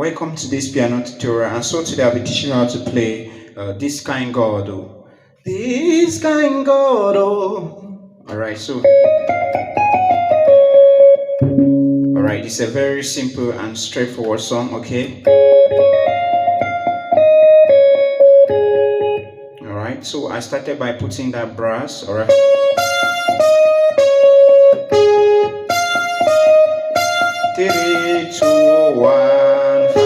Welcome to this piano tutorial. And so today I'll be teaching you how to play This Kind God. Oh. This Kind God. Oh. Alright, so. Alright, it's a very simple and straightforward song, okay? Alright, so I started by putting that brass, alright? Three, two, one, five.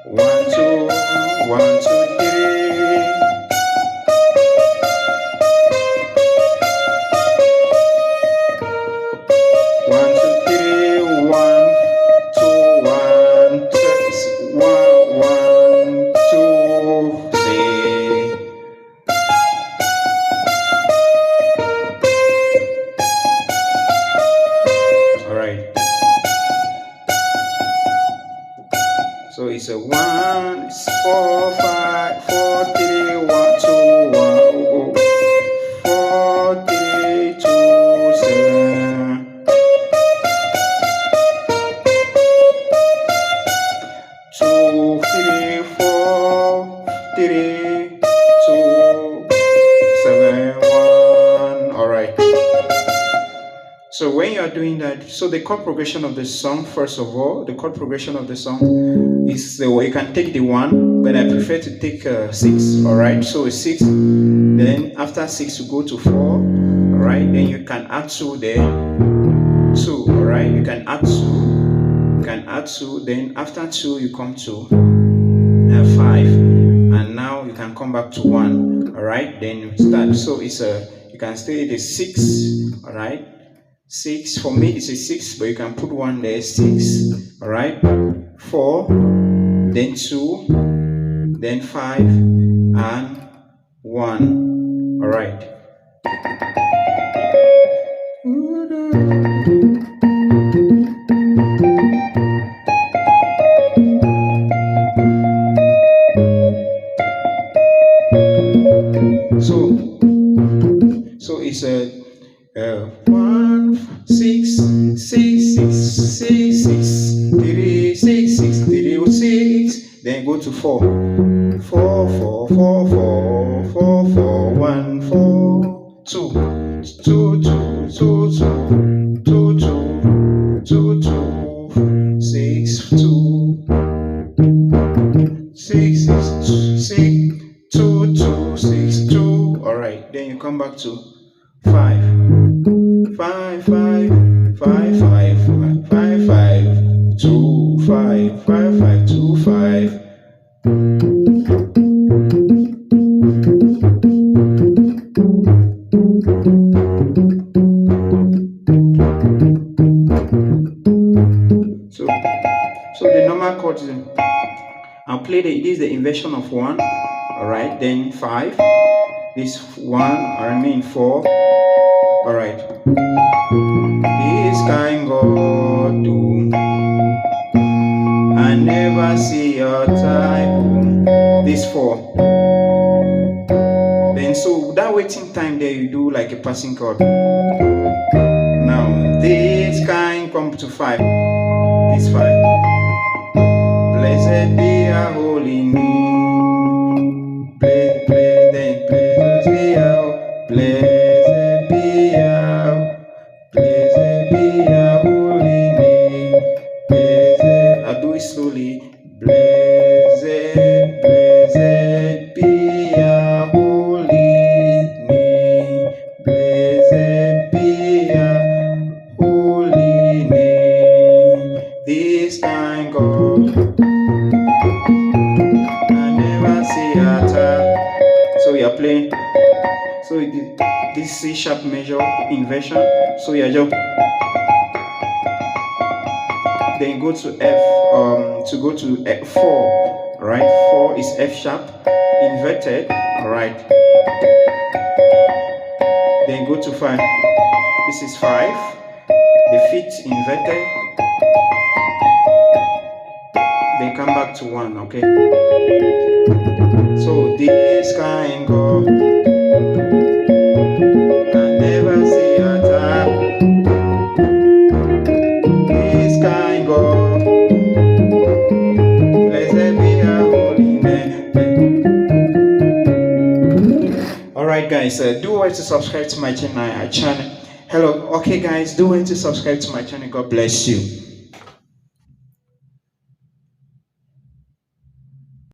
1, 2, 1, 2, 3. One, two, three, 1, 2, 1, 2, 3. Alright. So it's a 1, 4, 5, 4, 3, 1, 2, 1, 4, 3, 2, 7. 2, 3, 4, 3, 2, 7, 1. Alright. So when you are doing that, so the chord progression of the song, first of all, the chord progression of the song is the way you can take the 1, but I prefer to take 6. Alright, so 6, then after 6 you go to 4. Alright, then you can add 2 there. 2, alright, you can add 2. You can add 2, then after 2 you come to 5. And now you can come back to 1. Alright, then you start. So it's you can stay the 6. Alright. 6 for me it's a 6, but you can put 1 there. 6, all right. 4, then 2, then 5, and 1. All right. So it's a 1, 6, 6, 6, 6, 6, 3, 6, 6, 3, 6, then go to 4. 4, 4, 4, 4, 4, 4, 1, 4, 2, 2, 2, 2, 2, 2, 2, 2, 2, 6, 2, 6, 6, 6, 2, 2, 6, 2. Alright, then you come back to 5. 5, 5, 5, 5, 5, 5, 2, 5, 5, 5, 2, 5. So the normal chords, I'll play this is the inversion of 1, alright, then 5, this 1, I remain 4. Alright. This kind God do. I never see your type. This 4. Then so that waiting time there you do like a passing chord. Now this kind come to 5. This 5. Blessed be your holy name. Blessed be your blessed. Slowly, blessed, blessed be your holy name, blessed be your holy name. This kind God, I never see a time. So you're playing. So this C sharp major inversion. So you're just. Then go to F, to go to F4, right? 4 is F sharp, inverted, alright. Then go to 5, this is 5, the 5th inverted, then come back to 1, okay? So this kind God, I never see a time. This kind God. guys, do wait to subscribe to my channel. Hello, okay, guys, do wait to subscribe to my channel. God bless you.